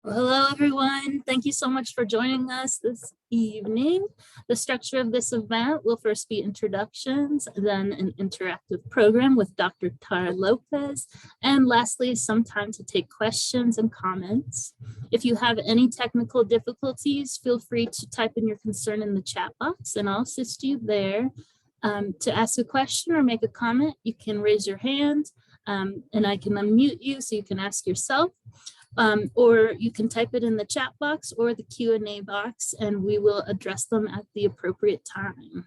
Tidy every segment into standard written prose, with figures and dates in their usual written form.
Well, hello, everyone. Thank you so much for joining us this evening. The structure of this event will first be introductions, then an interactive program with Dr. Tara López, and lastly, some time to take questions and comments. If you have any technical difficulties, feel free to type in your concern in the chat box and I'll assist you there. To ask a question or make a comment, you can raise your hand and I can unmute you so you can ask yourself. Or you can type it in the chat box or the Q&A box and we will address them at the appropriate time.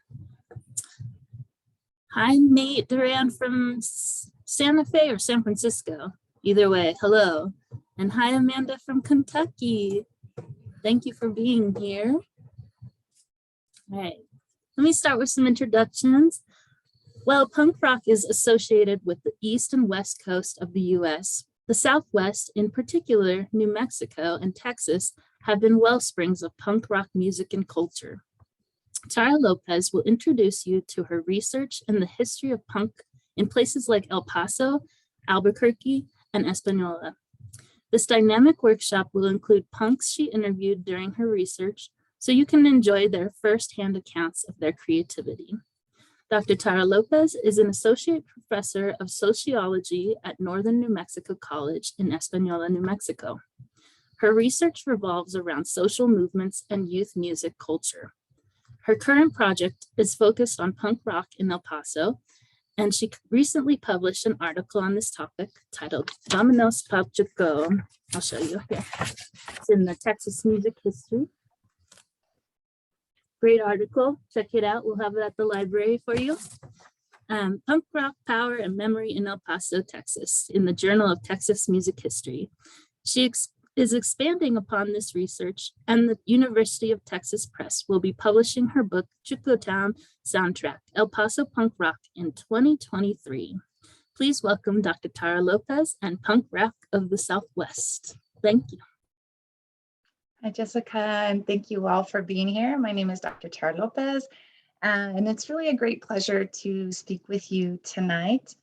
Hi, Nate Duran from Santa Fe or San Francisco. Either way, hello. And hi, Amanda from Kentucky. Thank you for being here. All right, let me start with some introductions. Well, punk rock is associated with the east and west coast of the US. The Southwest, in particular, New Mexico and Texas, have been wellsprings of punk rock music and culture. Tara López will introduce you to her research and the history of punk in places like El Paso, Albuquerque, and Española. This dynamic workshop will include punks she interviewed during her research, so you can enjoy their firsthand accounts of their creativity. Dr. Tara López is an associate professor of sociology at Northern New Mexico College in Española, New Mexico. Her research revolves around social movements and youth music culture. Her current project is focused on punk rock in El Paso, and she recently published an article on this topic titled Vámonos pa Chuco. I'll show you here. It's in the Texas Music History. Great article, check it out. We'll have it at the library for you. Punk Rock, Power, and Memory in El Paso, Texas, in the Journal of Texas Music History. She is expanding upon this research, and the University of Texas Press will be publishing her book, Chucotown Soundtrack, El Paso Punk Rock in 2023. Please welcome Dr. Tara López and Punk Rock of the Southwest. Thank you. Hi, Jessica, and thank you all for being here. My name is Dr. Tara López, and it's really a great pleasure to speak with you tonight.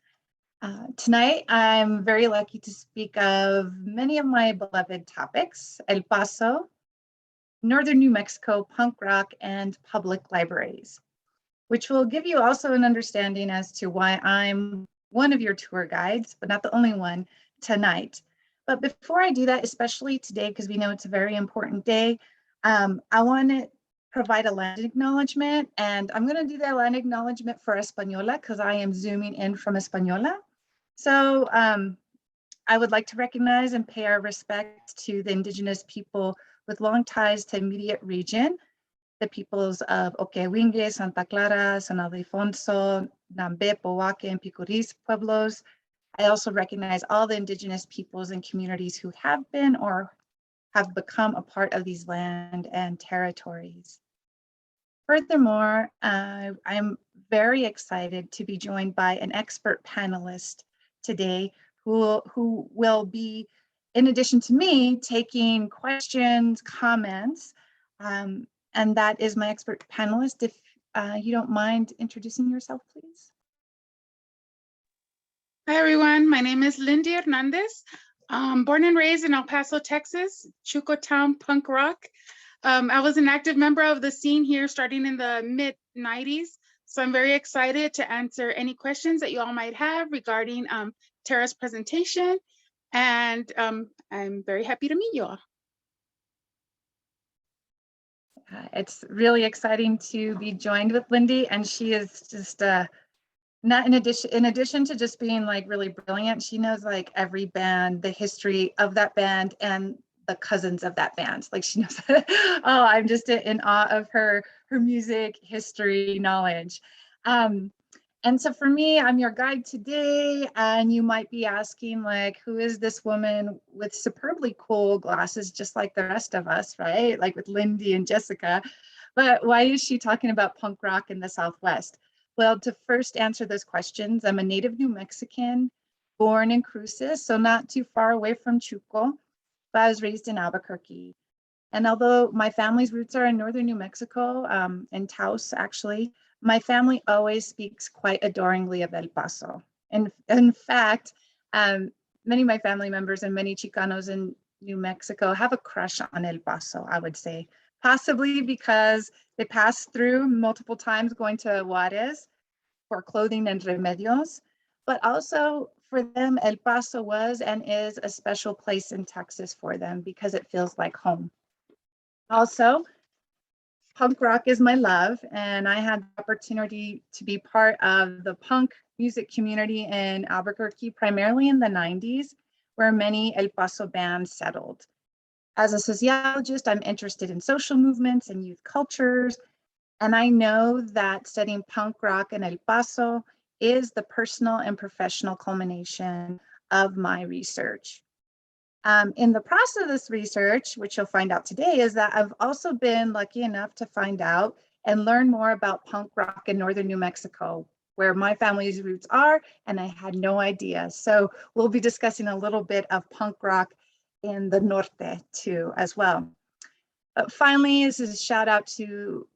Tonight, I'm very lucky to speak of many of my beloved topics: El Paso, Northern New Mexico, punk rock, and public libraries, which will give you also an understanding as to why I'm one of your tour guides, but not the only one tonight. But before I do that, especially today, because we know it's a very important day, I want to provide a land acknowledgement, and I'm going to do that land acknowledgement for Española because I am zooming in from Española. So I would like to recognize and pay our respect to the indigenous people with long ties to immediate region, the peoples of Oquehuingue, Santa Clara, San Ildefonso, Nambe, Pohuaque, and Picuris pueblos. I also recognize all the indigenous peoples and communities who have been or have become a part of these land and territories. Furthermore, I'm very excited to be joined by an expert panelist today who will be, in addition to me, taking questions, comments, and that is my expert panelist. If you don't mind introducing yourself, please. Hi, everyone. My name is Lindy Hernandez. Born and raised in El Paso, Texas, Chucotown punk rock. I was an active member of the scene here starting in the mid-90s. So I'm very excited to answer any questions that you all might have regarding Tara's presentation. And I'm very happy to meet you all. It's really exciting to be joined with Lindy, and she is just not in addition to just being like really brilliant, she knows like every band, the history of that band and the cousins of that band. Like she knows, oh, I'm just in awe of her music history knowledge. And so for me, I'm your guide today, and you might be asking like, who is this woman with superbly cool glasses, just like the rest of us, right? Like with Lindy and Jessica, but why is she talking about punk rock in the Southwest? Well, to first answer those questions, I'm a native New Mexican, born in Cruces, so not too far away from Chuco, but I was raised in Albuquerque. And although my family's roots are in northern New Mexico, in Taos actually, my family always speaks quite adoringly of El Paso. And in fact, many of my family members and many Chicanos New Mexico have a crush on El Paso, I would say, possibly because they passed through multiple times going to Juarez for clothing and remedios, but also for them, El Paso was and is a special place in Texas for them because it feels like home. Also, punk rock is my love, and I had the opportunity to be part of the punk music community in Albuquerque, primarily in the 90s, where many El Paso bands settled. As a sociologist, I'm interested in social movements and youth cultures, and I know that studying punk rock in El Paso is the personal and professional culmination of my research. In the process of this research, which you'll find out today, is that I've also been lucky enough to find out and learn more about punk rock in northern New Mexico, where my family's roots are, and I had no idea. So we'll be discussing a little bit of punk rock in the norte too, as well. But finally, this is a shout out to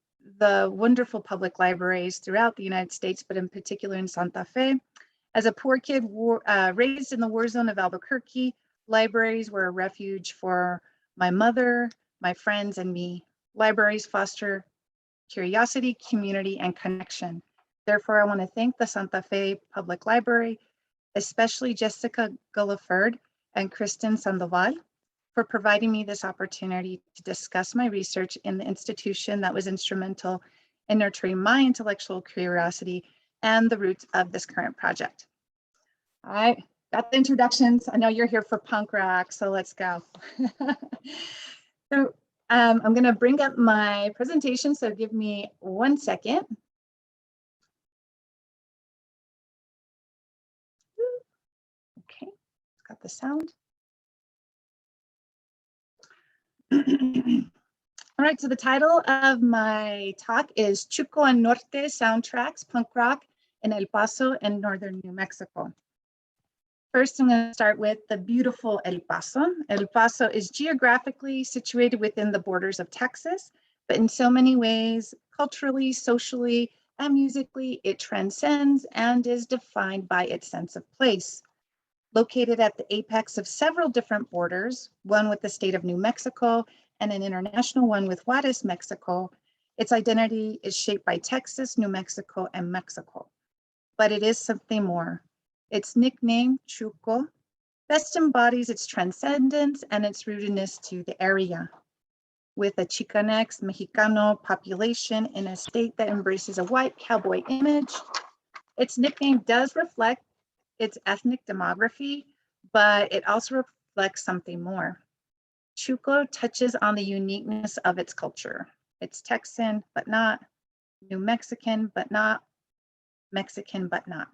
the wonderful public libraries throughout the United States, but in particular in Santa Fe. As a poor kid raised in the war zone of Albuquerque, libraries were a refuge for my mother, my friends, and me. Libraries foster curiosity, community, and connection. Therefore, I want to thank the Santa Fe Public Library, especially Jessica Gulliford and Kristen Sandoval, for providing me this opportunity to discuss my research in the institution that was instrumental in nurturing my intellectual curiosity and the roots of this current project. All right, got the introductions. I know you're here for punk rock, so let's go. So I'm gonna bring up my presentation, so give me 1 second. Okay, got the sound. All right, so the title of my talk is Chuco and Norte Soundtracks, Punk Rock in El Paso and Northern New Mexico. First, I'm going to start with the beautiful El Paso. El Paso is geographically situated within the borders of Texas, but in so many ways, culturally, socially, and musically, it transcends and is defined by its sense of place. Located at the apex of several different borders, one with the state of New Mexico and an international one with Juarez, Mexico, its identity is shaped by Texas, New Mexico, and Mexico. But it is something more. Its nickname, Chuco, best embodies its transcendence and its rootedness to the area. With a Chicanx Mexicano population in a state that embraces a white cowboy image, its nickname does reflect its ethnic demography, but it also reflects something more. Chuco touches on the uniqueness of its culture. It's Texan, but not, New Mexican, but not, Mexican, but not.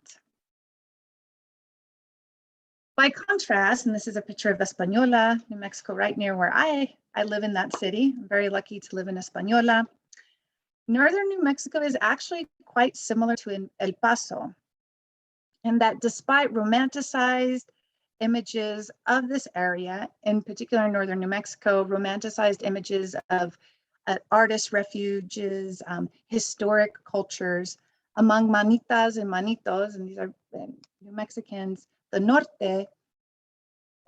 By contrast, and this is a picture of Española, New Mexico, right near where I live in that city. I'm very lucky to live in Española. Northern New Mexico is actually quite similar to El Paso, and that despite romanticized images of this area, in particular in northern New Mexico, romanticized images of artist refuges, historic cultures, among manitas and manitos, and these are New Mexicans, the norte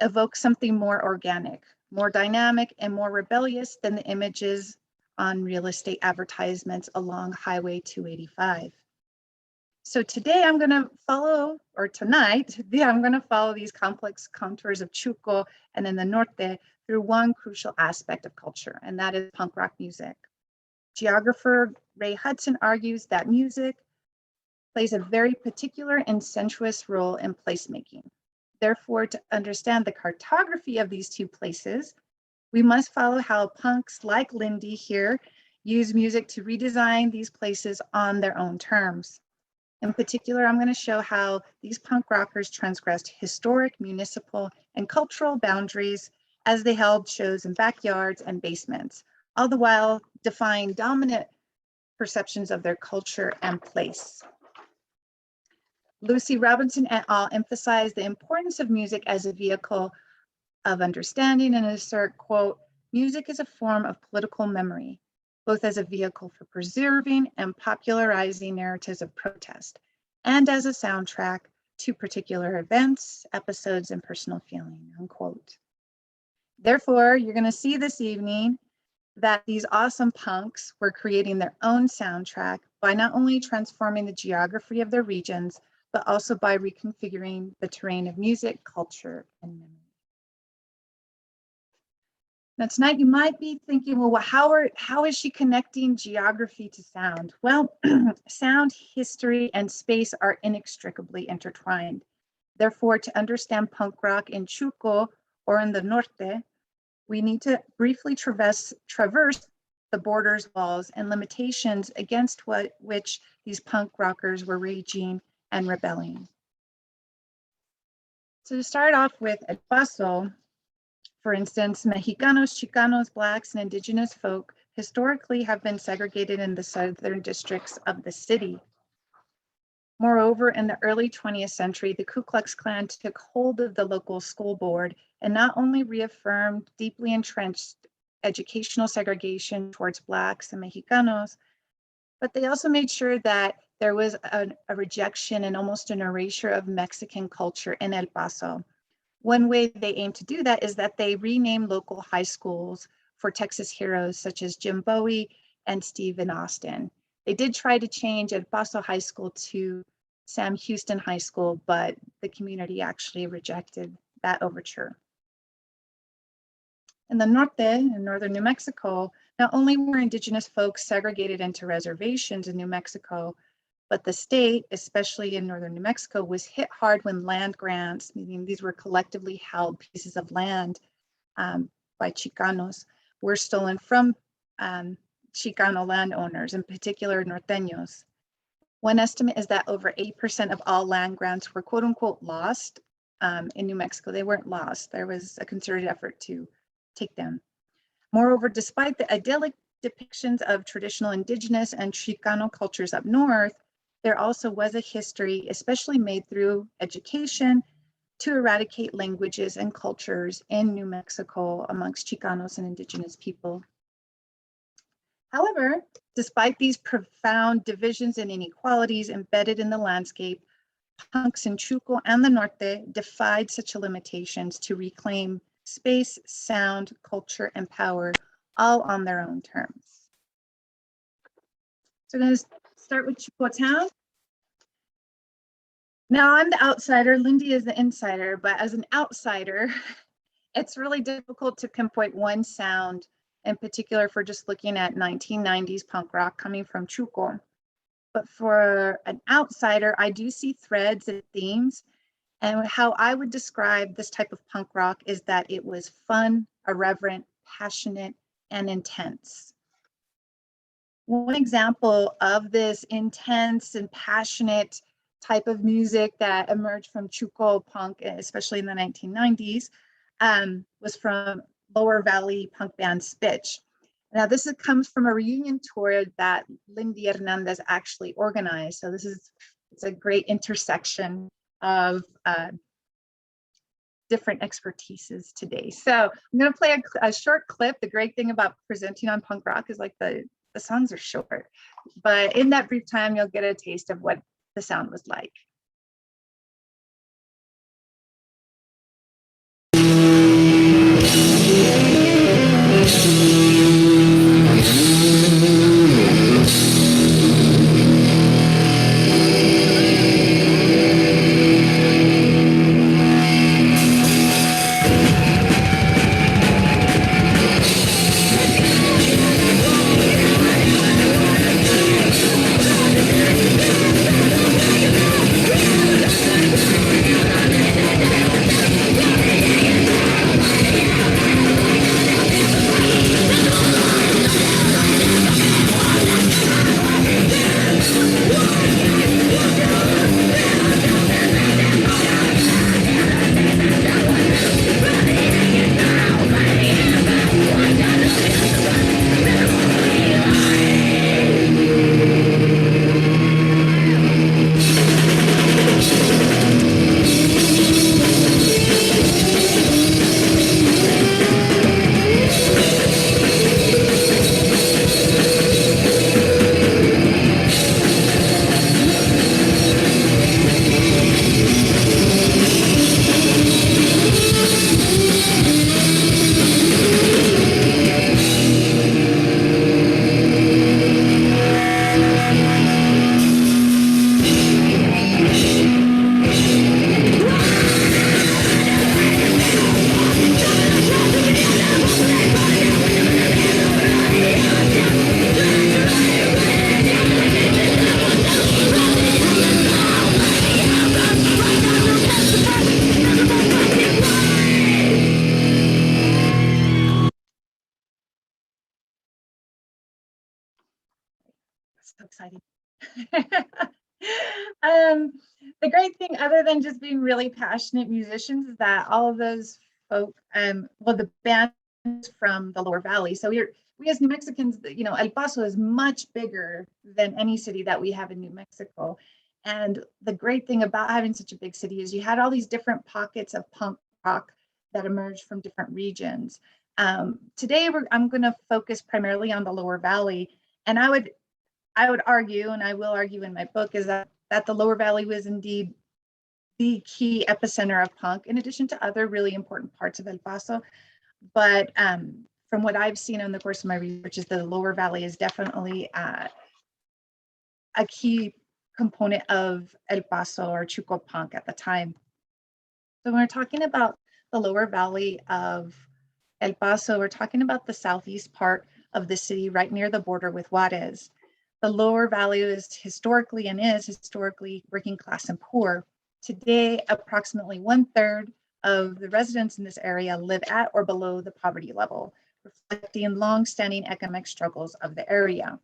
evokes something more organic, more dynamic, and more rebellious than the images on real estate advertisements along Highway 285. So today I'm going to follow, or tonight, I'm going to follow these complex contours of Chuco and then the norte through one crucial aspect of culture, and that is punk rock music. Geographer Ray Hudson argues that music plays a very particular and sensuous role in placemaking. Therefore, to understand the cartography of these two places, we must follow how punks like Lindy here use music to redesign these places on their own terms. In particular, I'm going to show how these punk rockers transgressed historic, municipal, and cultural boundaries as they held shows in backyards and basements, all the while defying dominant perceptions of their culture and place. Lucy Robinson et al. Emphasize the importance of music as a vehicle of understanding and assert, quote, music is a form of political memory, both as a vehicle for preserving and popularizing narratives of protest, and as a soundtrack to particular events, episodes, and personal feeling, unquote. Therefore, you're going to see this evening that these awesome punks were creating their own soundtrack by not only transforming the geography of their regions, but also by reconfiguring the terrain of music, culture, and memory. Now tonight you might be thinking, well, how is she connecting geography to sound? Well, sound, history, and space are inextricably intertwined. Therefore, to understand punk rock in Chuco or in the Norte, we need to briefly traverse the borders, walls, and limitations against which these punk rockers were raging and rebelling. So to start off with, at Paso, for instance, Mexicanos, Chicanos, Blacks, and Indigenous folk historically have been segregated in the southern districts of the city. Moreover, in the early 20th century, the Ku Klux Klan took hold of the local school board and not only reaffirmed deeply entrenched educational segregation towards Blacks and Mexicanos, but they also made sure that there was a rejection and almost an erasure of Mexican culture in El Paso. One way they aim to do that is that they rename local high schools for Texas heroes such as Jim Bowie and Stephen Austin. They did try to change El Paso High School to Sam Houston High School, but the community actually rejected that overture. In the Norte, in northern New Mexico, not only were Indigenous folks segregated into reservations in New Mexico, but the state, especially in northern New Mexico, was hit hard when land grants, meaning these were collectively held pieces of land by Chicanos, were stolen from Chicano landowners, in particular Norteños. One estimate is that over 8% of all land grants were quote unquote lost in New Mexico. They weren't lost. There was a concerted effort to take them. Moreover, despite the idyllic depictions of traditional Indigenous and Chicano cultures up north, there also was a history, especially made through education, to eradicate languages and cultures in New Mexico amongst Chicanos and Indigenous people. However, despite these profound divisions and inequalities embedded in the landscape, punks in Chuco and the Norte defied such limitations to reclaim space, sound, culture, and power, all on their own terms. So I'm going to start with Chucotown. Now I'm the outsider, Lindy is the insider, but as an outsider, it's really difficult to pinpoint one sound in particular for just looking at 1990s punk rock coming from Chuco. But for an outsider, I do see threads and themes. And how I would describe this type of punk rock is that it was fun, irreverent, passionate, and intense. One example of this intense and passionate type of music that emerged from Chuco punk, especially in the 1990s, was from Lower Valley punk band Spitch. Now this comes from a reunion tour that Lindy Hernandez actually organized. So it's a great intersection of different expertises today. So I'm going to play a short clip. The great thing about presenting on punk rock is like the songs are short, but in that brief time, you'll get a taste of what the sound was like. So exciting. The great thing, other than just being really passionate musicians, is that all of those folk, well, the bands from the Lower Valley. So we as New Mexicans, you know, El Paso is much bigger than any city that we have in New Mexico. And the great thing about having such a big city is you had all these different pockets of punk rock that emerged from different regions. Today, I'm going to focus primarily on the Lower Valley, and I would argue, and I will argue in my book, is that the Lower Valley was indeed the key epicenter of punk, in addition to other really important parts of El Paso. But from what I've seen in the course of my research, is the Lower Valley is definitely a key component of El Paso or Chuco punk at the time. So when we're talking about the Lower Valley of El Paso, we're talking about the southeast part of the city, right near the border with Juarez. The Lower Valley is historically working class and poor. Today, approximately 1/3 of the residents in this area live at or below the poverty level, reflecting long-standing economic struggles of the area.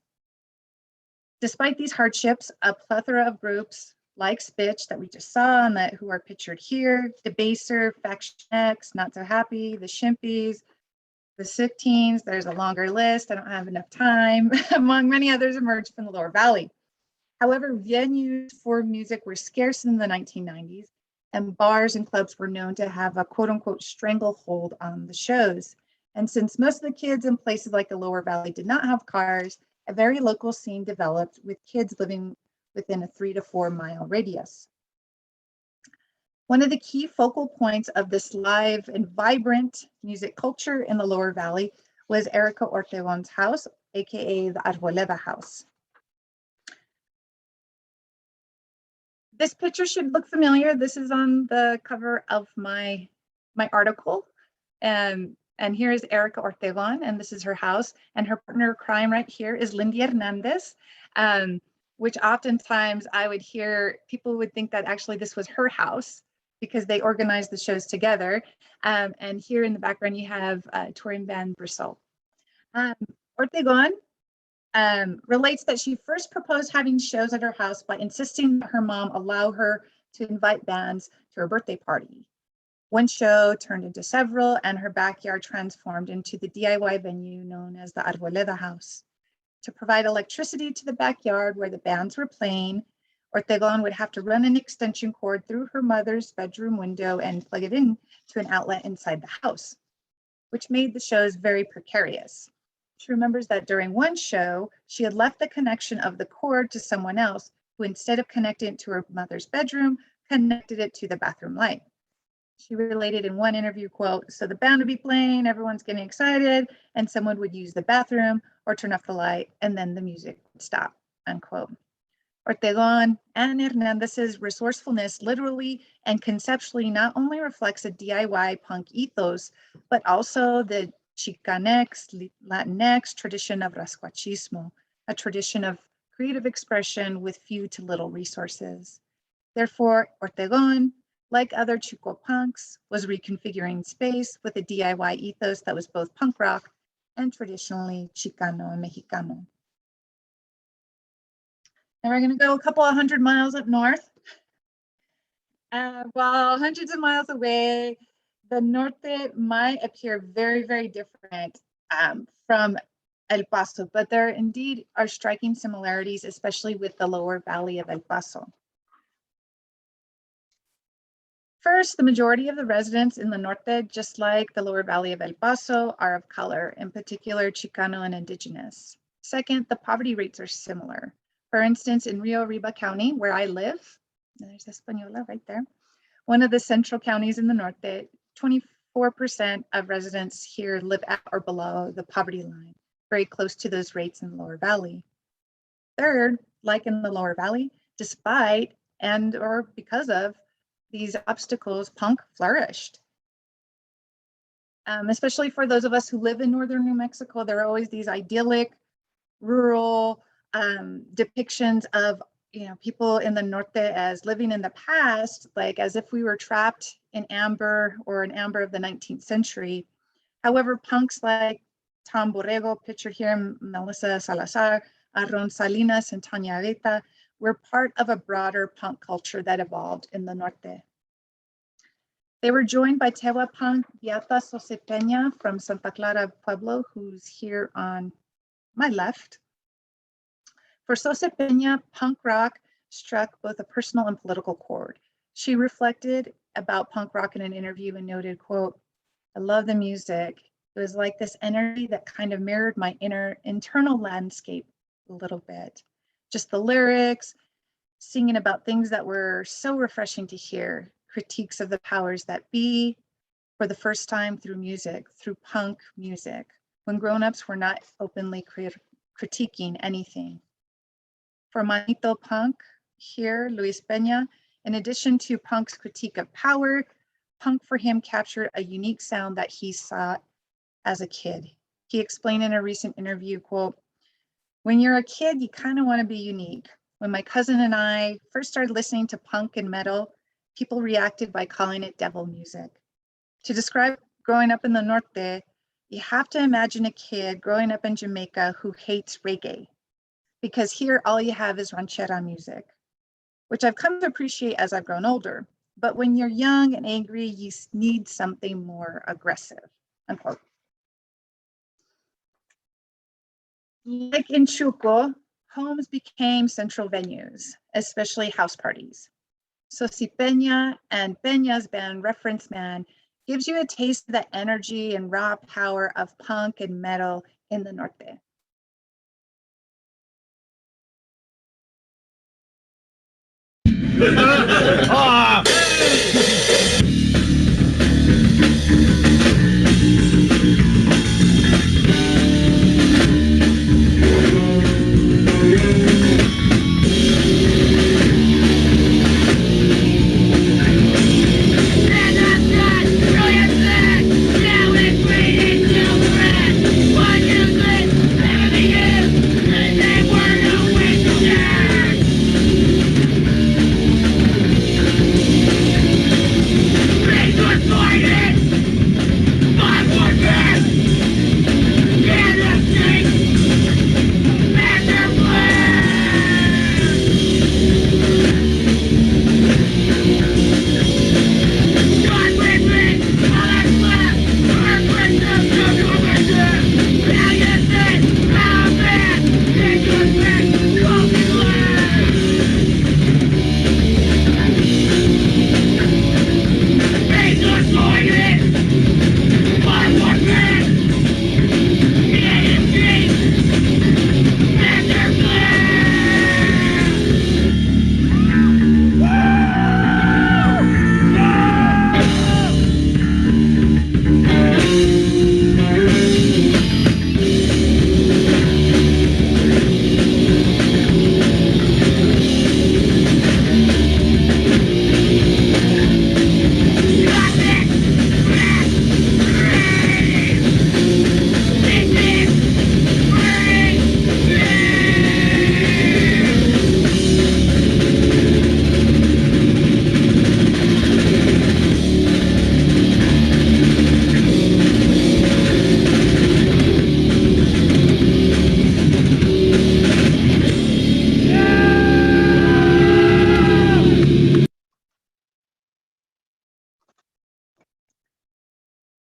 Despite these hardships, a plethora of groups like Spitch that we just saw and who are pictured here, Debaser, Faction X, Not So Happy, the Shimpies, the Sick Teens, there's a longer list, I don't have enough time, among many others emerged from the Lower Valley. However, venues for music were scarce in the 1990s, and bars and clubs were known to have a quote unquote stranglehold on the shows. And since most of the kids in places like the Lower Valley did not have cars, a very local scene developed with kids living within a 3 to 4 mile radius. One of the key focal points of this live and vibrant music culture in the Lower Valley was Erica Ortegon's house, aka the Arboleda house. This picture should look familiar. This is on the cover of my article. And here is Erica Ortegon, and this is her house. And her partner in crime right here is Lindy Hernandez, which oftentimes I would hear, people would think that actually this was her house because they organized the shows together. And here in the background, you have touring band Bristol. Ortegon relates that she first proposed having shows at her house by insisting that her mom allow her to invite bands to her birthday party. One show turned into several, and her backyard transformed into the DIY venue known as the Arboleda house. To provide electricity to the backyard where the bands were playing, Ortegon would have to run an extension cord through her mother's bedroom window and plug it in to an outlet inside the house, which made the shows very precarious. She remembers that during one show, she had left the connection of the cord to someone else who, instead of connecting it to her mother's bedroom, connected it to the bathroom light. She related in one interview, quote, "So the band would be playing, everyone's getting excited, and someone would use the bathroom or turn off the light, and then the music would stop," unquote. Ortegon and Hernandez's resourcefulness literally and conceptually not only reflects a DIY punk ethos, but also the Chicanx, Latinx tradition of rascuachismo, a tradition of creative expression with few to little resources. Therefore, Ortegon, like other Chuco punks, was reconfiguring space with a DIY ethos that was both punk rock and traditionally Chicano and Mexicano. Now we're going to go a couple of 100 miles up north. While hundreds of miles away, the norte might appear very, very different from El Paso, but there indeed are striking similarities, especially with the lower valley of El Paso. First, the majority of the residents in the norte, just like the lower valley of El Paso, are of color, in particular Chicano and indigenous. Second, the poverty rates are similar. For instance, in Rio Arriba County, where I live, there's Española right there, one of the central counties in the norte, 24% of residents here live at or below the poverty line, very close to those rates in the lower valley. Third, like in the lower valley, despite and or because of these obstacles, punk flourished. Especially for those of us who live in northern New Mexico, there are always these idyllic, rural depictions of people in the norte as living in the past, like as if we were trapped in amber or an amber of the 19th century. However, punks like Tom Borrego, pictured here, Melissa Salazar, Aaron Salinas, and Tanya Areta were part of a broader punk culture that evolved in the Norte. They were joined by Tewa punk Beata Sosepeña from Santa Clara Pueblo, who's here on my left. For Sosepeña, punk rock struck both a personal and political chord. She reflected about punk rock in an interview and noted, quote, "I love the music. It was like this energy that kind of mirrored my internal landscape a little bit. Just the lyrics, singing about things that were so refreshing to hear, critiques of the powers that be for the first time through music, through punk music, when grown-ups were not openly critiquing anything." For Manito Punk here, Luis Peña, in addition to punk's critique of power, punk for him captured a unique sound that he saw as a kid. He explained in a recent interview, quote, "When you're a kid, you kind of want to be unique. When my cousin and I first started listening to punk and metal, people reacted by calling it devil music. To describe growing up in the Norte, you have to imagine a kid growing up in Jamaica who hates reggae, because here all you have is ranchera music, which I've come to appreciate as I've grown older. But when you're young and angry, you need something more aggressive," unquote. Like in Chuco, homes became central venues, especially house parties. Sosepeña and Peña's band Reference Man gives you a taste of the energy and raw power of punk and metal in the Norte.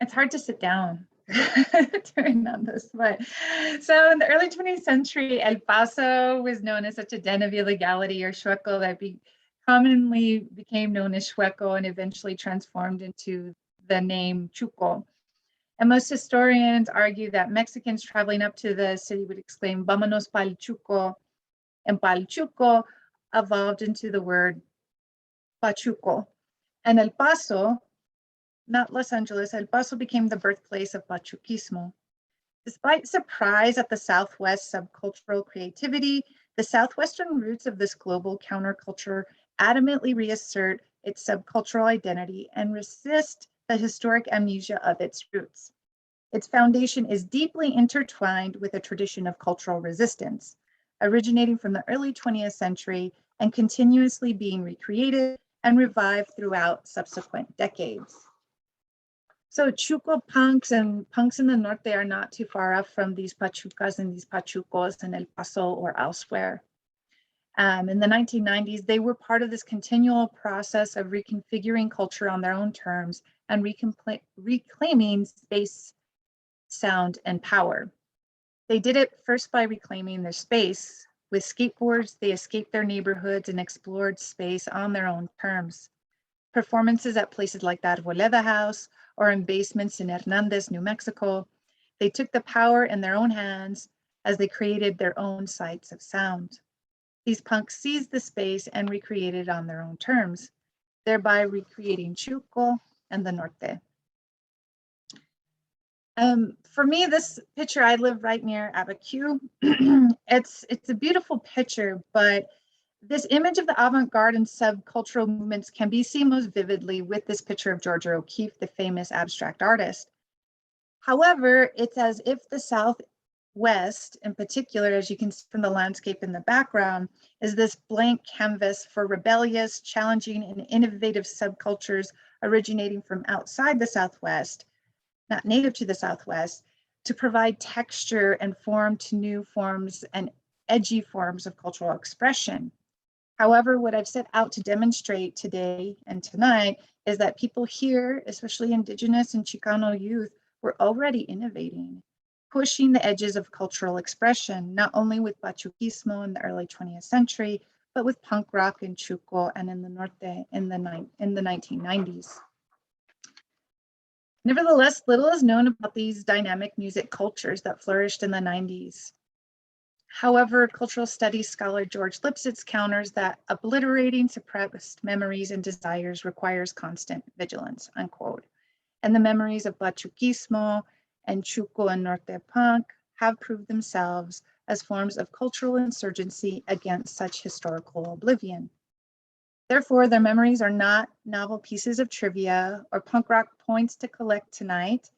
It's hard to sit down during on this, but so in the early 20th century, El Paso was known as such a den of illegality, or Chueco, that commonly became known as Chueco and eventually transformed into the name Chuco. And most historians argue that Mexicans traveling up to the city would exclaim, "Vámonos pa'l Chuco," and pa'l Chuco evolved into the word Pachuco. And El Paso, not Los Angeles, El Paso became the birthplace of Pachuquismo. Despite surprise at the Southwest subcultural creativity, the Southwestern roots of this global counterculture adamantly reassert its subcultural identity and resist the historic amnesia of its roots. Its foundation is deeply intertwined with a tradition of cultural resistance, originating from the early 20th century and continuously being recreated and revived throughout subsequent decades. So Chuco punks and punks in the norte are not too far off from these pachucas and these pachucos in El Paso or elsewhere. In the 1990s, they were part of this continual process of reconfiguring culture on their own terms and reclaiming space, sound, and power. They did it first by reclaiming their space. With skateboards, they escaped their neighborhoods and explored space on their own terms. Performances at places like the Arboleda House or in basements in Hernandez, New Mexico, they took the power in their own hands as they created their own sites of sound. These punks seized the space and recreated on their own terms, thereby recreating Chuco and the Norte. For me, this picture, I live right near Albuquerque. It's a beautiful picture, but this image of the avant-garde and subcultural movements can be seen most vividly with this picture of Georgia O'Keeffe, the famous abstract artist. However, it's as if the Southwest, in particular, as you can see from the landscape in the background, is this blank canvas for rebellious, challenging, and innovative subcultures originating from outside the Southwest, not native to the Southwest, to provide texture and form to new forms and edgy forms of cultural expression. However, what I've set out to demonstrate today and tonight is that people here, especially Indigenous and Chicano youth, were already innovating, pushing the edges of cultural expression, not only with Pachuquismo in the early 20th century, but with punk rock in Chuco and in the Norte in the 1990s. Nevertheless, little is known about these dynamic music cultures that flourished in the 90s. However, cultural studies scholar George Lipsitz counters that obliterating suppressed memories and desires requires constant vigilance, unquote. And the memories of Pachuquismo and Chuco and Norte punk have proved themselves as forms of cultural insurgency against such historical oblivion. Therefore, their memories are not novel pieces of trivia or punk rock points to collect tonight.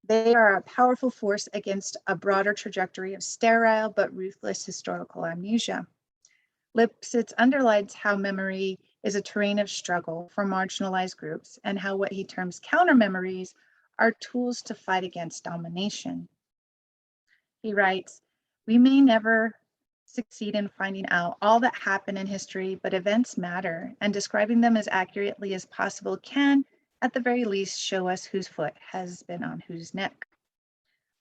They are a powerful force against a broader trajectory of sterile but ruthless historical amnesia. Lipsitz underlines how memory is a terrain of struggle for marginalized groups and how what he terms counter memories are tools to fight against domination. He writes, "We may never succeed in finding out all that happened in history, but events matter, and describing them as accurately as possible can, at the very least, show us whose foot has been on whose neck."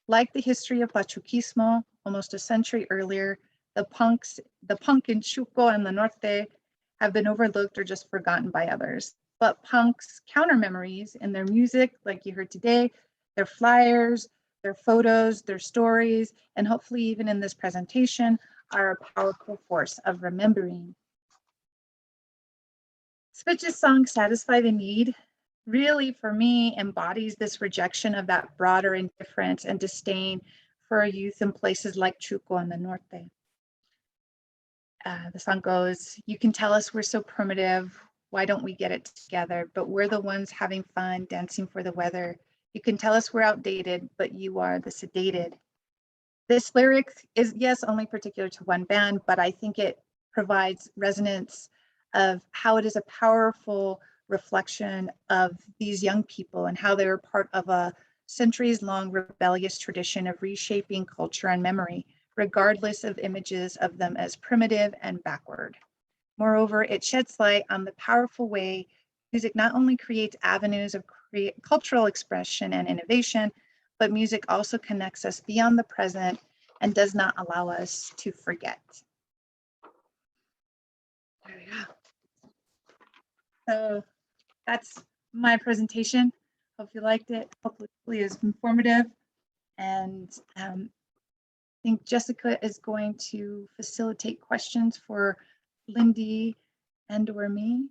Like the history of Pachuquismo, almost a century earlier, the punk in Chuco and the Norte have been overlooked or just forgotten by others. But punks' counter memories in their music, like you heard today, their flyers, their photos, their stories, and hopefully even in this presentation, are a powerful force of remembering. Spitch's song, Satisfy the Need, really, for me, embodies this rejection of that broader indifference and disdain for youth in places like Chuco and the Norte. The song goes, "You can tell us we're so primitive, why don't we get it together? But we're the ones having fun, dancing for the weather. You can tell us we're outdated, but you are the sedated." This lyric is, yes, only particular to one band, but I think it provides resonance of how it is a powerful reflection of these young people and how they're part of a centuries-long rebellious tradition of reshaping culture and memory, regardless of images of them as primitive and backward. Moreover, it sheds light on the powerful way music not only creates avenues of cultural expression and innovation, but music also connects us beyond the present and does not allow us to forget. There we go. So that's my presentation. Hope you liked it. Hopefully it was informative. And I think Jessica is going to facilitate questions for Lindy and or me.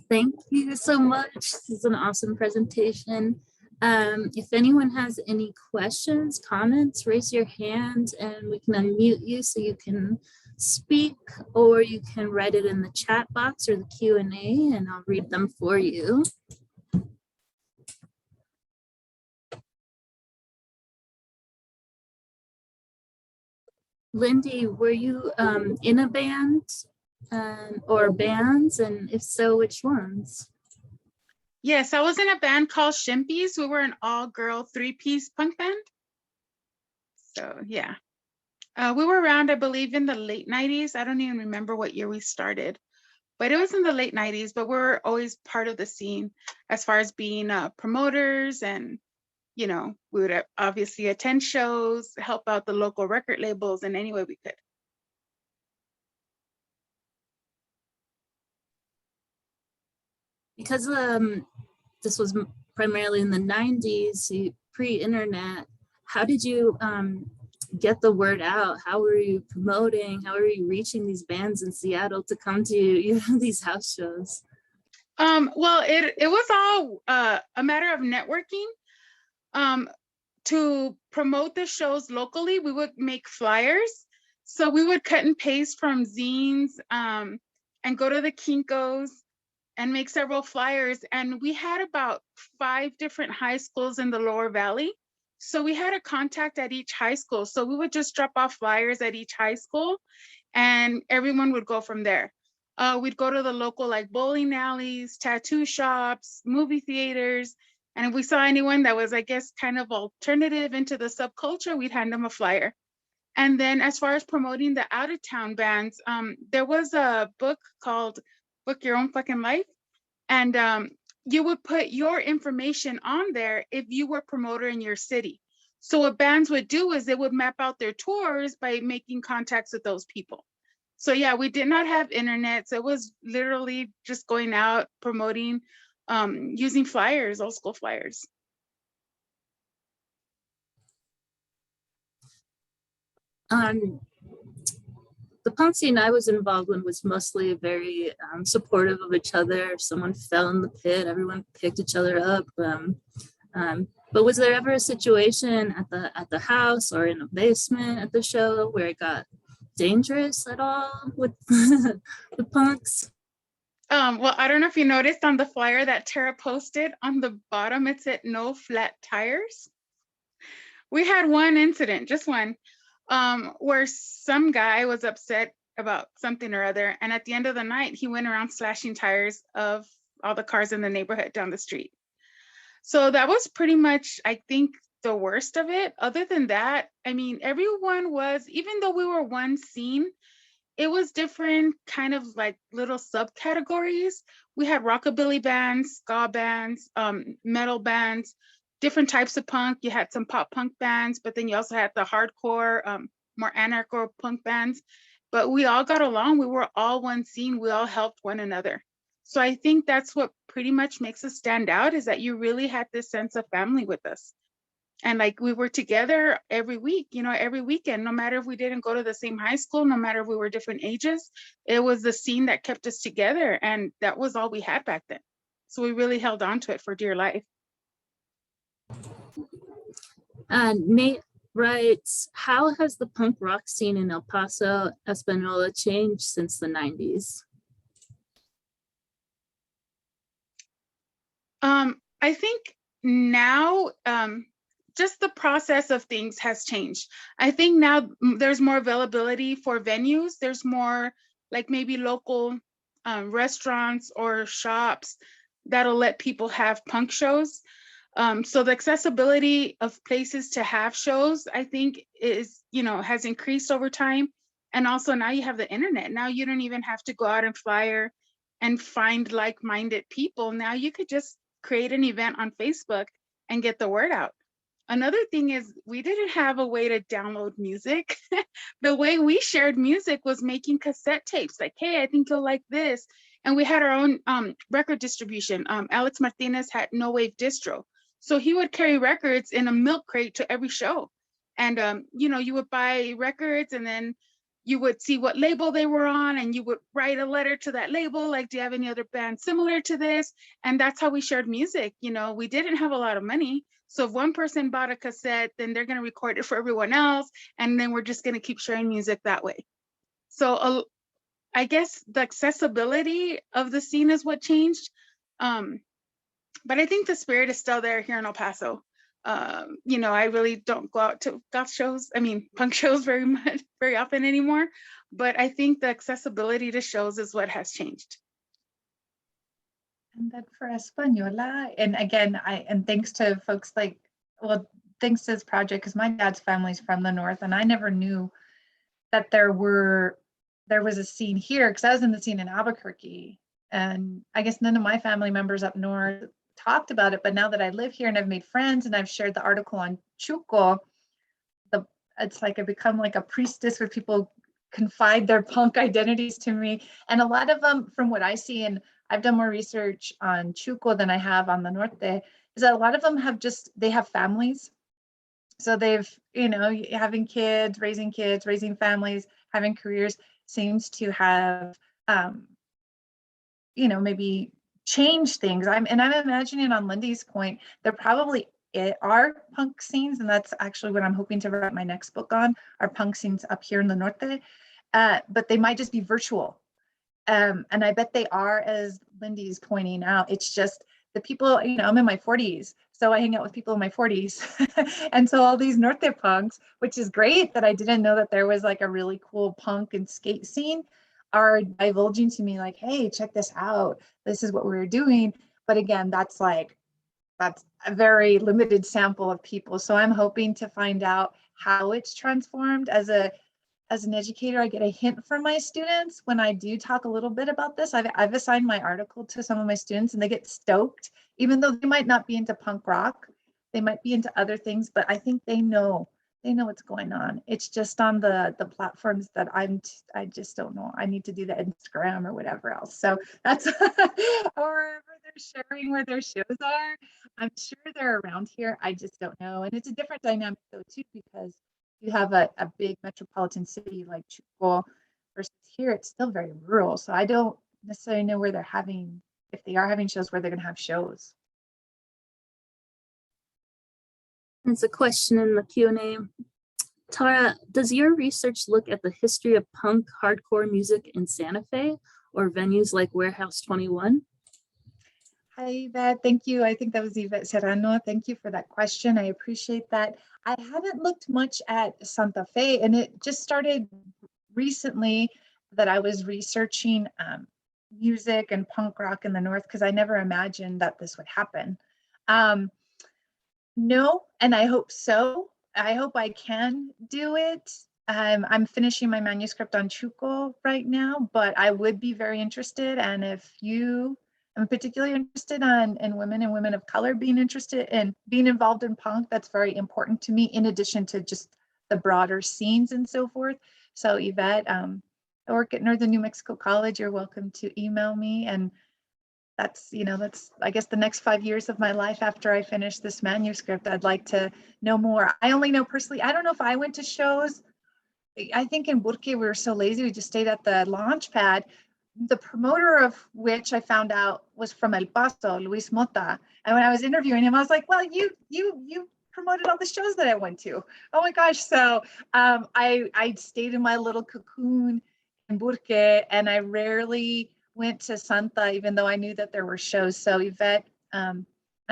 Thank you so much. This is an awesome presentation. If anyone has any questions, comments, raise your hand and we can unmute you so you can speak, or you can write it in the chat box or the Q&A and I'll read them for you. Lindy, were you in a band or bands? And if so, which ones? Yes, I was in a band called Shimpies. We were an all-girl three-piece punk band. So yeah, we were around, I believe, in the late 90s. I don't even remember what year we started, but it was in the late 90s. But we're always part of the scene as far as being promoters, and we would obviously attend shows, help out the local record labels in any way we could. Because this was primarily in the 90s, pre-internet, how did you get the word out? How were you promoting? How were you reaching these bands in Seattle to come to these house shows? Well, it was all a matter of networking. To promote the shows locally, we would make flyers. So we would cut and paste from zines and go to the Kinkos and make several flyers. And we had about 5 different high schools in the Lower Valley. So we had a contact at each high school. So we would just drop off flyers at each high school and everyone would go from there. We'd go to the local like bowling alleys, tattoo shops, movie theaters. And if we saw anyone that was, I guess, kind of alternative into the subculture, we'd hand them a flyer. And then as far as promoting the out-of-town bands, there was a book called Book Your Own Fucking Life. And you would put your information on there if you were a promoter in your city. So what bands would do is they would map out their tours by making contacts with those people. So yeah, we did not have internet. So it was literally just going out, promoting, using flyers, old school flyers. The punk scene I was involved in was mostly very supportive of each other. If someone fell in the pit, everyone picked each other up. But was there ever a situation at the house or in a basement at the show where it got dangerous at all with the punks? Well, I don't know if you noticed on the flyer that Tara posted, on the bottom it said no flat tires. We had one incident, just one, where some guy was upset about something or other, and at the end of the night he went around slashing tires of all the cars in the neighborhood down the street. So that was pretty much, I think, the worst of it. Other than that, I mean, everyone was, even though we were one scene, it was different kind of like little subcategories. We had rockabilly bands, ska bands, metal bands, different types of punk. You had some pop punk bands, but then you also had the hardcore, more anarcho punk bands. But we all got along. We were all one scene. We all helped one another. So I think that's what pretty much makes us stand out, is that you really had this sense of family with us. And like we were together every week, every weekend, no matter if we didn't go to the same high school, no matter if we were different ages, it was the scene that kept us together. And that was all we had back then. So we really held on to it for dear life. Nate writes, how has the punk rock scene in El Paso, Española changed since the 90s? I think now, just the process of things has changed. I think now there's more availability for venues. There's more like maybe local restaurants or shops that'll let people have punk shows. So the accessibility of places to have shows, I think, is, has increased over time. And also now you have the internet. Now you don't even have to go out and flyer and find like-minded people. Now you could just create an event on Facebook and get the word out. Another thing is we didn't have a way to download music. The way we shared music was making cassette tapes. Like, hey, I think you'll like this. And we had our own record distribution. Alex Martinez had No Wave Distro. So he would carry records in a milk crate to every show. And, you would buy records and then you would see what label they were on and you would write a letter to that label. Like, do you have any other band similar to this? And that's how we shared music. We didn't have a lot of money. So if one person bought a cassette, then they're going to record it for everyone else. And then we're just going to keep sharing music that way. So I guess the accessibility of the scene is what changed. But I think the spirit is still there here in El Paso. I really don't go out to goth shows, punk shows very often anymore. but I think the accessibility to shows is what has changed. And then for Española, and again, and thanks to folks like, well, thanks to this project, because my dad's family's from the north, and I never knew that there was a scene here, because I was in the scene in Albuquerque, and I guess none of my family members up north talked about it. But now that I live here and I've made friends and I've shared the article on Chuco, it's like I become like a priestess where people confide their punk identities to me. And a lot of them, from what I see, and I've done more research on Chuco than I have on the norte, is that a lot of them they have families. So they've, having kids, raising families, having careers seems to have, maybe change things. I'm imagining on Lindy's point, there probably are punk scenes, and that's actually what I'm hoping to write my next book on, are punk scenes up here in the norte, but they might just be virtual. And I bet they are, as Lindy's pointing out. It's just the people, I'm in my 40s, so I hang out with people in my 40s. And so all these norte punks, which is great that I didn't know that there was like a really cool punk and skate scene, are divulging to me like, hey, check this out. This is what we're doing. But again, that's a very limited sample of people. So I'm hoping to find out how it's transformed. As an educator, I get a hint from my students when I do talk a little bit about this. I've assigned my article to some of my students and they get stoked, even though they might not be into punk rock. They might be into other things, but I think they know what's going on. It's just on the platforms that I just don't know. I need to do the Instagram or whatever else. So that's or they're sharing where their shows are. I'm sure they're around here. I just don't know. And it's a different dynamic though too, because you have a big metropolitan city like Chuco versus here, it's still very rural. So I don't necessarily know where if they are having shows, where they're going to have shows. There's a question in the Q&A. Tara, does your research look at the history of punk hardcore music in Santa Fe or venues like Warehouse 21? Hi, Yvette. Thank you. I think that was Yvette Serrano. Thank you for that question. I appreciate that. I haven't looked much at Santa Fe, and it just started recently that I was researching music and punk rock in the North, because I never imagined that this would happen. No, and I hope so. I hope I can do it. I'm finishing my manuscript on Chuco right now, but I would be very interested. And if you I'm particularly interested in women and women of color being interested in being involved in punk, that's very important to me, in addition to just the broader scenes and so forth. So Yvette, I work at Northern New Mexico College. You're welcome to email me. And that's I guess the next 5 years of my life after I finish this manuscript. I'd like to know more. I only know personally, I don't know if I went to shows. I think in Burke we were so lazy, we just stayed at the launch pad, the promoter of which I found out was from El Paso, Luis Mota. And when I was interviewing him, I was like, well, you promoted all the shows that I went to. Oh my gosh. So I stayed in my little cocoon in Burke, and I rarely went to Santa, even though I knew that there were shows. So Yvette, I'm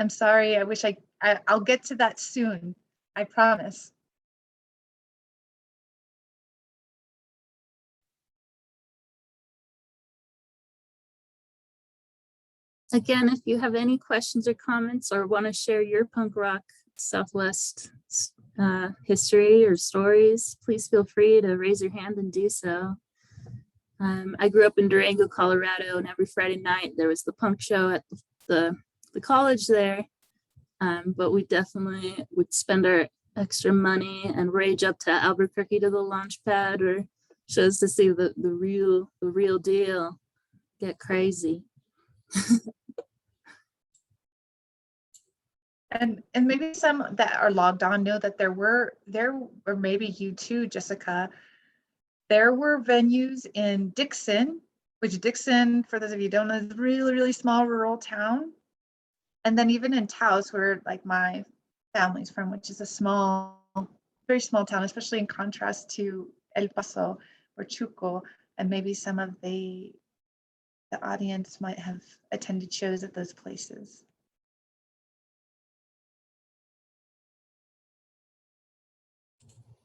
sorry. I wish I'll get to that soon. I promise. Again, if you have any questions or comments or want to share your punk rock Southwest history or stories, please feel free to raise your hand and do so. I grew up in Durango, Colorado, and every Friday night there was the punk show at the college there. But we definitely would spend our extra money and rage up to Albuquerque to the launch pad or shows to see the real deal. Get crazy. And maybe some that are logged on know that there were, or maybe you too, Jessica, there were venues in Dixon, which Dixon, for those of you who don't know, is a really, really small rural town. And then even in Taos, where like my family's from, which is a small, very small town, especially in contrast to El Paso or Chuco, and maybe some of the audience might have attended shows at those places.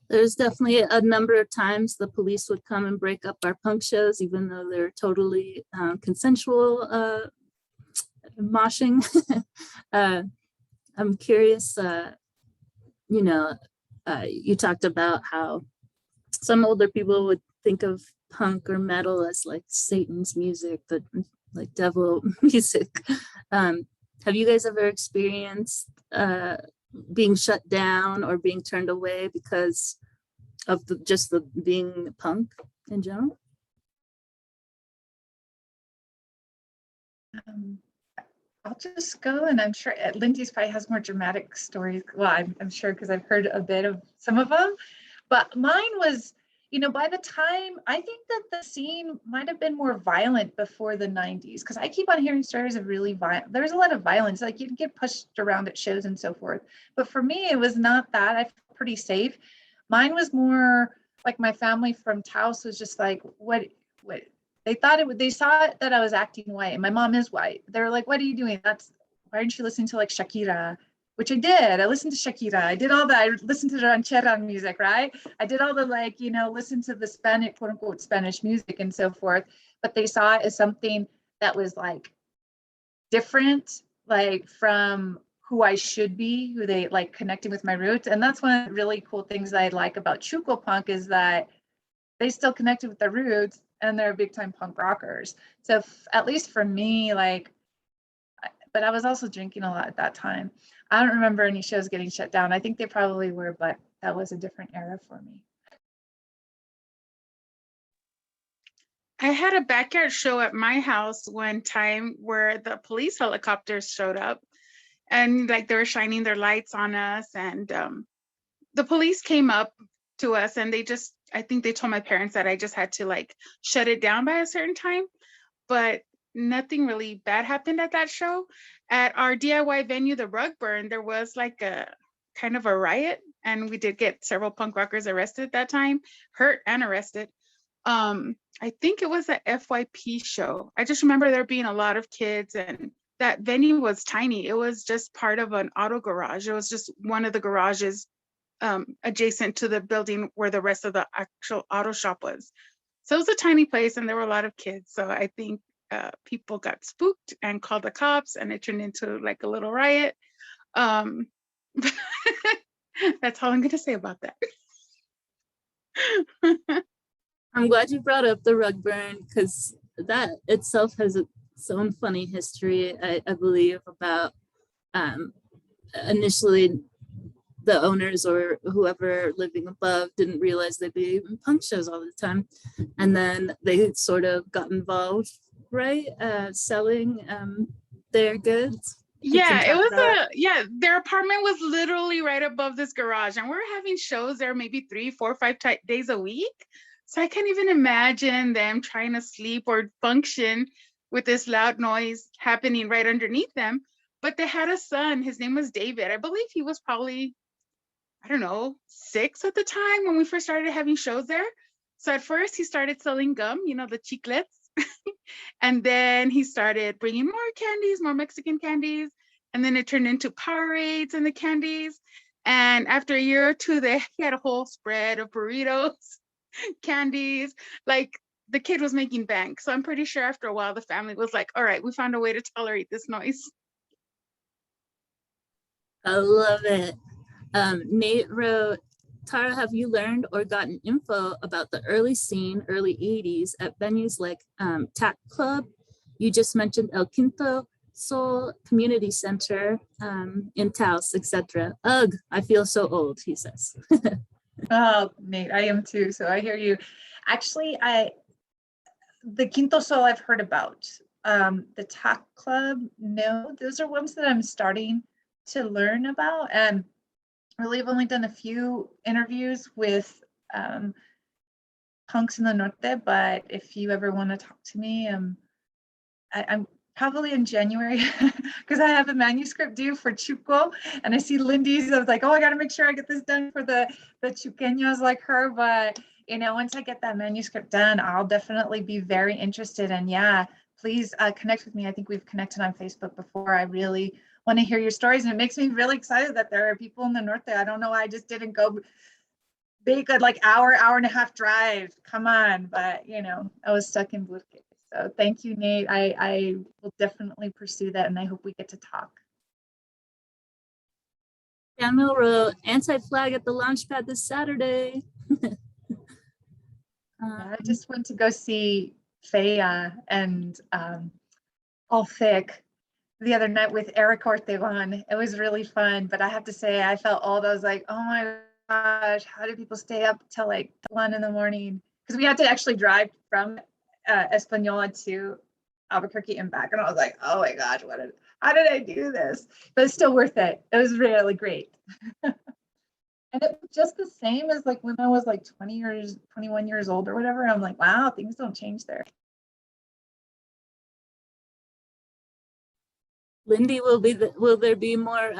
There's definitely a number of times the police would come and break up our punk shows, even though they're totally consensual moshing. I'm curious, you talked about how some older people would think of punk or metal as like Satan's music, but like devil music. Have you guys ever experienced being shut down or being turned away because of the being punk in general? I'll just go, and I'm sure Lindy's probably has more dramatic stories. Well, I'm sure because I've heard a bit of some of them, but mine was, by the time, I think that the scene might have been more violent before the 90s, because I keep on hearing stories of really violent, there's a lot of violence, like you'd get pushed around at shows and so forth. But for me, it was not that. I felt pretty safe. Mine was more like my family from Taos was just like, what, they thought they saw that I was acting white, and my mom is white. They're like, what are you doing? Why aren't you listening to like Shakira? Which I did. I listened to Shakira. I did all that. I listened to the ranchera music, right? I did all the listen to the Spanish, quote unquote, Spanish music and so forth. But they saw it as something that was like different, like from who I should be, who they like connecting with my roots. And that's one of the really cool things that I like about Chuco punk is that they still connected with their roots and they're big time punk rockers. So at least for me, but I was also drinking a lot at that time. I don't remember any shows getting shut down. I think they probably were, but that was a different era for me. I had a backyard show at my house one time where the police helicopters showed up and like they were shining their lights on us, and the police came up to us and I think they told my parents that I just had to like shut it down by a certain time, but nothing really bad happened at that show. At our DIY venue, the Rug Burn, there was like a kind of a riot, and we did get several punk rockers arrested at that time, hurt and arrested. I think it was a FYP show. I just remember there being a lot of kids, and that venue was tiny. It was just part of an auto garage. It was just one of the garages adjacent to the building where the rest of the actual auto shop was. So it was a tiny place and there were a lot of kids. So I think people got spooked and called the cops, and it turned into like a little riot. That's all I'm going to say about that. I'm glad you brought up the rug burn, because that itself has its own funny history, I believe, about initially the owners or whoever living above didn't realize they'd be in punk shows all the time. And then they sort of got involved, right? Selling their goods. Yeah, it was their apartment was literally right above this garage, and we're having shows there maybe 3, 4, 5 days a week. So I can't even imagine them trying to sleep or function with this loud noise happening right underneath them. But they had a son. His name was David. I believe he was probably, I don't know, 6 at the time when we first started having shows there. So at first he started selling gum, the chiclets. And then he started bringing more candies, more Mexican candies. And then it turned into Powerades and the candies. And after a year or two, he had a whole spread of burritos, candies. Like the kid was making bank. So I'm pretty sure after a while, the family was like, all right, we found a way to tolerate this noise. I love it. Nate wrote, Tara, have you learned or gotten info about the early scene, early 80s at venues like TAC Club? You just mentioned El Quinto, Soul Community Center in Taos, etc. Ugh, I feel so old, he says. Oh, Nate, I am too. So I hear you. Actually, the Quinto Sol I've heard about. The TAC Club, no, those are ones that I'm starting to learn about. And really, I've only done a few interviews with punks in the Norte, but if you ever want to talk to me, I'm probably in January because I have a manuscript due for Chuco, and I see Lindy's. I was like, oh, I got to make sure I get this done for the Chuqueños like her. But once I get that manuscript done, I'll definitely be very interested. And yeah, please connect with me. I think we've connected on Facebook before. I really want to hear your stories, and it makes me really excited that there are people in the Norte. I don't know why I just didn't go big, like hour and a half drive. Come on. But, you know, I was stuck in Albuquerque. So thank you, Nate. I will definitely pursue that, and I hope we get to talk. Daniel wrote anti-flag at the launch pad this Saturday. I just went to go see Fea and All Thick the other night with Eric Ortegon. It was really fun, but I have to say I felt old. I was like, oh my gosh, how do people stay up till like 1 in the morning? Because we had to actually drive from Española to Albuquerque and back, and I was like, oh my gosh, how did I do this? But it's still worth it. It was really great. And it was just the same as like when I was like 21 years old or whatever. I'm like, wow, things don't change there. Lindy, will there be more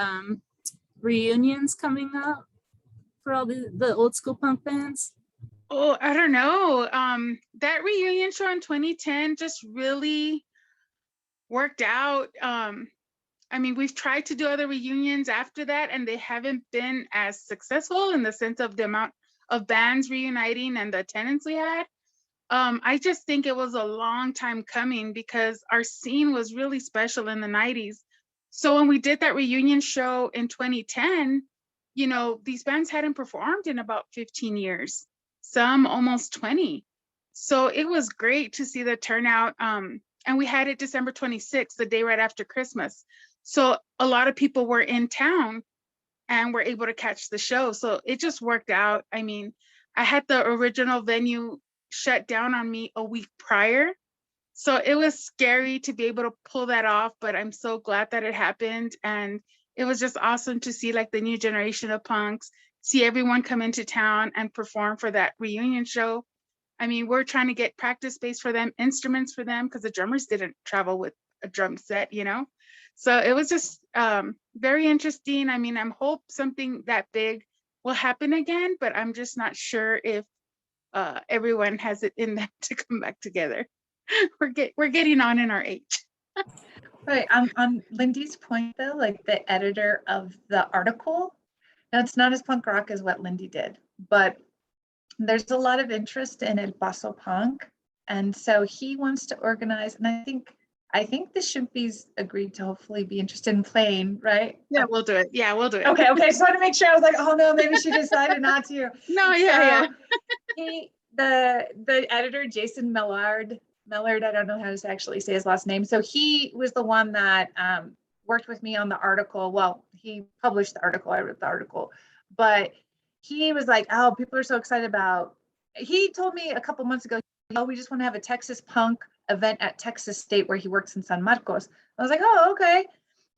reunions coming up for all the old school punk bands? Oh, I don't know. That reunion show in 2010 just really worked out. I mean, we've tried to do other reunions after that, and they haven't been as successful in the sense of the amount of bands reuniting and the attendance we had. I just think it was a long time coming because our scene was really special in the 90s. So when we did that reunion show in 2010, you know, these bands hadn't performed in about 15 years, some almost 20. So it was great to see the turnout. And we had it December 26th, the day right after Christmas. So a lot of people were in town and were able to catch the show. So it just worked out. I mean, I had the original venue shut down on me a week prior. So it was scary to be able to pull that off, but I'm so glad that it happened. And it was just awesome to see like the new generation of punks, see everyone come into town and perform for that reunion show. I mean, we're trying to get practice space for them, instruments for them, because the drummers didn't travel with a drum set, you know? So it was just very interesting. I mean, I'm hope something that big will happen again, but I'm just not sure if everyone has it in them to come back together. We're getting on in our age. Right. On Lindy's point though, like the editor of the article, now it's not as punk rock as what Lindy did, but there's a lot of interest in El Paso punk. And so he wants to organize, and I think the Shimpies agreed to hopefully be interested in playing, right? Yeah, we'll do it. Yeah, we'll do it. Okay. Just wanted to make sure. I was like, oh no, maybe she decided not to. No, yeah. The editor, Jason Millard, I don't know how to actually say his last name. So he was the one that worked with me on the article. Well, he published the article, I wrote the article, but he was like, oh, people are so excited about, he told me a couple months ago, oh, we just want to have a Texas punk event at Texas State where he works in San Marcos. I was like, oh, okay.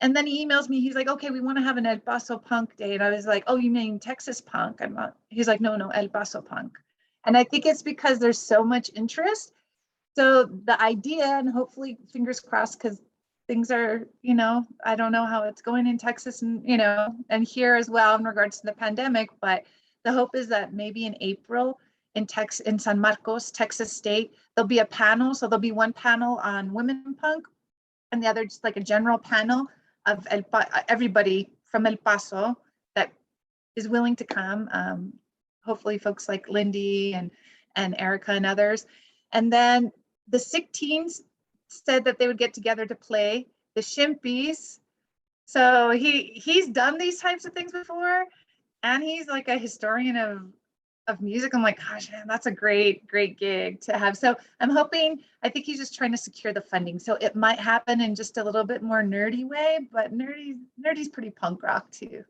And then he emails me, he's like, okay, we want to have an El Paso punk day. And I was like, oh, you mean Texas punk? He's like, no, El Paso punk. And I think it's because there's so much interest. So the idea, and hopefully fingers crossed, because things are, you know, I don't know how it's going in Texas and, you know, and here as well in regards to the pandemic, but the hope is that maybe in April in San Marcos, Texas State, there'll be a panel. So there'll be one panel on women in punk and the other just like a general panel of everybody from El Paso that is willing to come. Hopefully folks like Lindy and Erica and others. And then the Sick Teens said that they would get together to play. The Shimpies. So he's done these types of things before, and he's like a historian of music. I'm like, gosh, man, that's a great gig to have. So I'm hoping, I think he's just trying to secure the funding. So it might happen in just a little bit more nerdy way, but nerdy's pretty punk rock too.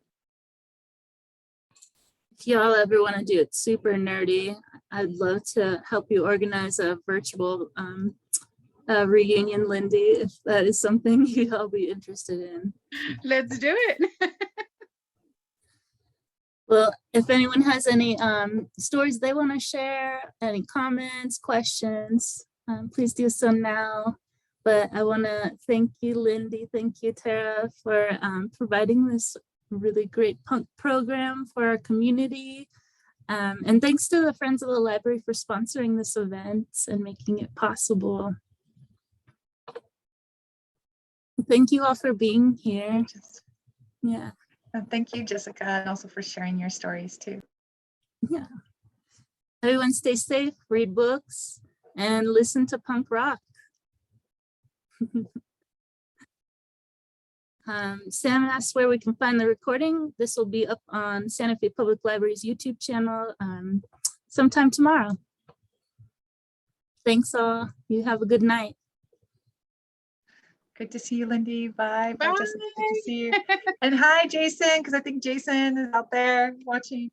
If y'all ever want to do it super nerdy, I'd love to help you organize a virtual reunion, Lindy, if that is something you'd all be interested in. Let's do it. Well, if anyone has any stories they want to share, any comments, questions, please do so now. But I want to thank you, Lindy. Thank you, Tara, for providing this really great punk program for our community. And thanks to the Friends of the Library for sponsoring this event and making it possible. Thank you all for being here. Yeah. And thank you, Jessica, and also for sharing your stories too. Yeah. Everyone stay safe, read books, and listen to punk rock. Sam asked where we can find the recording. This will be up on Santa Fe Public Library's YouTube channel sometime tomorrow. Thanks all. You have a good night. Good to see you, Lindy. Bye. Bye, Bye. Jessica. Good to see you. And hi, Jason, because I think Jason is out there watching.